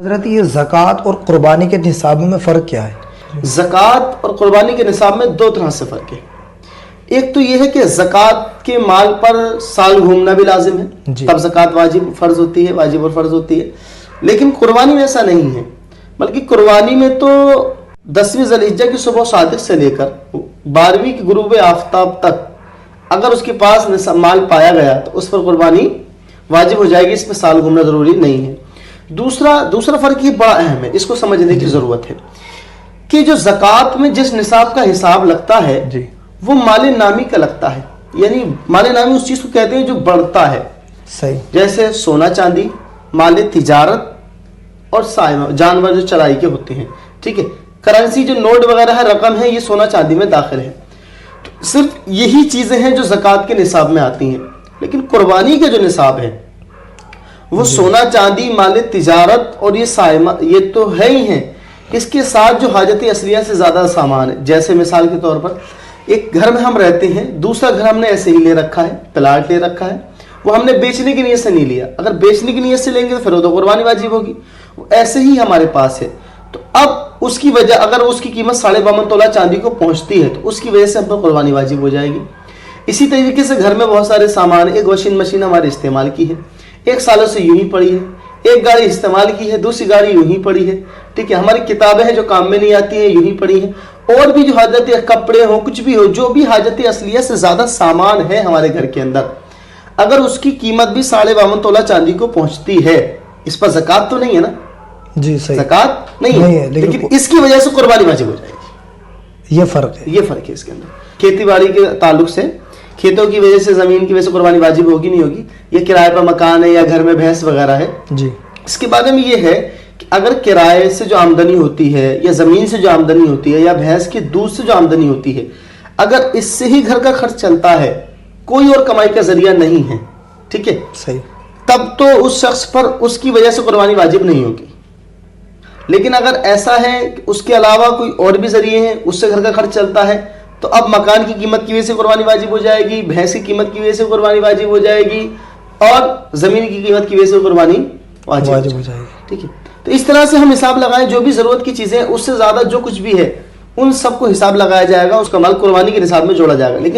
حضرت یہ زکوٰۃ اور قربانی کے نصابوں میں فرق کیا ہے؟ زکوٰۃ اور قربانی کے نصاب میں دو طرح سے فرق ہے۔ ایک تو یہ ہے کہ زکوٰۃ کے مال پر سال گھومنا بھی لازم ہے، تب زکوٰۃ واجب اور فرض ہوتی ہے، لیکن قربانی میں ایسا نہیں ہے، بلکہ قربانی میں تو 10ویں ذی الحجہ کی صبح صادق سے لے کر 12ویں کی غروب آفتاب تک اگر اس کے پاس مال پایا گیا تو اس پر قربانی واجب ہو جائے گی، اس میں سال گھومنا ضروری نہیں ہے۔ دوسرا فرق یہ بڑا اہم ہے، اس کو سمجھنے کی ضرورت ہے کہ جو زکوٰۃ میں جس نصاب کا حساب لگتا ہے وہ مال نامی کا لگتا ہے، یعنی مال نامی اس چیز کو کہتے ہیں جو بڑھتا ہے، صحیح، جیسے سونا چاندی، مال تجارت اور سائمہ جانور جو چرائی کے ہوتے ہیں، ٹھیک ہے، کرنسی جو نوٹ وغیرہ ہے، رقم ہے، یہ سونا چاندی میں داخل ہے۔ صرف یہی چیزیں ہیں جو زکوٰۃ کے نصاب میں آتی ہیں، لیکن قربانی کا جو نصاب ہے وہ سونا چاندی، مال تجارت اور یہ سائمہ، یہ تو ہے ہی ہیں، اس کے ساتھ جو حاجت اصلیہ سے زیادہ سامان ہے، جیسے مثال کے طور پر ایک گھر میں ہم رہتے ہیں، دوسرا گھر ہم نے ایسے ہی لے رکھا ہے، پلاٹ لے رکھا ہے، وہ ہم نے بیچنے کی نیت سے نہیں لیا، اگر بیچنے کی نیت سے لیں گے تو پھر وہ تو قربانی واجب ہوگی، ایسے ہی ہمارے پاس ہے، تو اب اس کی وجہ اگر اس کی قیمت 52.5 تولہ چاندی کو پہنچتی ہے تو اس کی وجہ سے ہم پر قربانی واجب ہو جائے گی۔ اسی طریقے سے گھر میں بہت سارے سامان، ایک واشنگ مشین ہمارے استعمال کی ہے، 1 سالوں سے یوں ہی پڑی ہے، ایک گاڑی استعمال کی ہے، دوسری گاڑی یوں ہی پڑی ہے، ٹھیک ہے، ہماری کتابیں ہیں جو کام میں نہیں آتی ہیں یوں ہی پڑی ہیں، اور بھی جو حاجت کپڑے ہوں، کچھ بھی ہو، جو بھی حاجت اصلیہ سے زیادہ سامان ہے ہمارے گھر کے اندر، اگر اس کی قیمت بھی 52.5 تولہ چاندی کو پہنچتی ہے، اس پر زکوٰۃ تو نہیں ہے نا، جی صحیح، زکوٰۃ نہیں ہے، لیکن اس کی وجہ سے قربانی واجب ہو جائے گی۔ یہ فرق ہے اس کے اندر کھیتی باڑی کے تعلق سے، کھیتوں کی وجہ سے، زمین کی وجہ سے قربانی واجب ہوگی نہیں ہوگی، یا کرائے پر مکان ہے یا گھر میں بھینس وغیرہ ہے، جی، اس کے بارے میں یہ ہے کہ اگر کرائے سے جو آمدنی ہوتی ہے یا زمین سے جو آمدنی ہوتی ہے یا بھینس کے دودھ سے جو آمدنی ہوتی ہے، اگر اس سے ہی گھر کا خرچ چلتا ہے، کوئی اور کمائی کا ذریعہ نہیں ہے، ٹھیک ہے، صحیح، تب تو اس شخص پر اس کی وجہ سے قربانی واجب نہیں ہوگی۔ لیکن اگر ایسا ہے کہ اس کے علاوہ کوئی اور بھی ذریعے ہیں، اس سے گھر کا خرچ چلتا ہے، تو اب مکان کی قیمت کی وجہ سے قربانی واجب ہو جائے گی، بھینس کی قیمت کی وجہ سے قربانی واجب ہو جائے گی، اور زمین کی قیمت کی وجہ سے قربانی واجب ہو جائے گی، ٹھیک ہے۔ تو اس طرح سے ہم حساب لگائیں، جو بھی ضرورت کی چیزیں اس سے زیادہ جو کچھ بھی ہے ان سب کو حساب لگایا جائے گا، اس کا مال قربانی کے نصاب میں جوڑا جائے گا، لیکن